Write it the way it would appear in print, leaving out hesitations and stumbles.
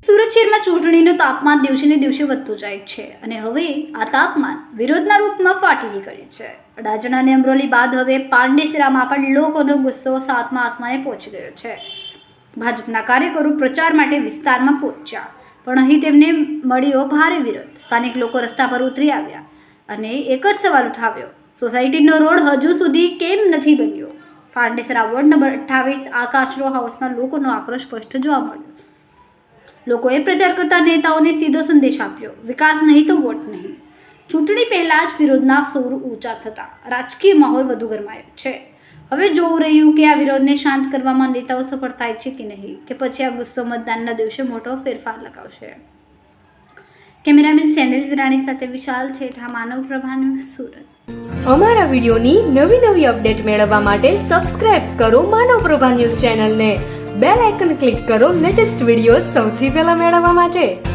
સુરત શહેરમાં ચૂંટણીનું તાપમાન દિવસે ને દિવસે વધતું જાય છે અને હવે આ તાપમાન વિરોધના રૂપમાં ફાટી નીકળ્યું છે. અડાજણ અને અમરોલી બાદ હવે પાંડેસરામાં પણ લોકોનો ગુસ્સો સાતમા આસમાને પહોંચી ગયો છે. ભાજપના કાર્યકરો પ્રચાર માટે વિસ્તારમાં પહોંચ્યા, પણ અહીં તેમને મળ્યો ભારે વિરોધ. સ્થાનિક લોકો રસ્તા પર ઉતરી આવ્યા અને એક જ સવાલ ઉઠાવ્યો: સોસાયટીનો રોડ હજુ સુધી કેમ નથી બન્યો? પાંડેસરા વોર્ડ નંબર 28 આકાશરો હાઉસમાં લોકોનો આક્રોશ સ્પષ્ટ જોવા મળ્યો. લોકોએ પ્રચાર કરતા નેતાઓને સીધો સંદેશ આપ્યો: વિકાસ નહીં તો વોટ નહીં. ચૂંટણી પહેલા જ વિરોધના સૂર ઊંચા થતા રાજકીય માહોલ વધુ ગરમાયો છે. હવે જોવું રહ્યું કે આ વિરોધને શાંત કરવામાં નેતાઓ સફળ થાય છે કે નહીં, કે પછી આ ગુસ્સો મતદાનના દિવસે મોટો ફેરફાર લગાવશે. કેમેરામેન સેનિલ વિરાણી સાથે વિશાલ છેઠા, માનવ પ્રભા ન્યૂઝ, સુરત. અમારા વિડીયોની નવી અપડેટ મેળવવા માટે સબસ્ક્રાઇબ કરો માનવ પ્રભા ન્યૂઝ ચેનલને. બેલ આઇકન ક્લિક કરો લેટેસ્ટ વિડીયો સૌથી પહેલા મેળવવા માટે.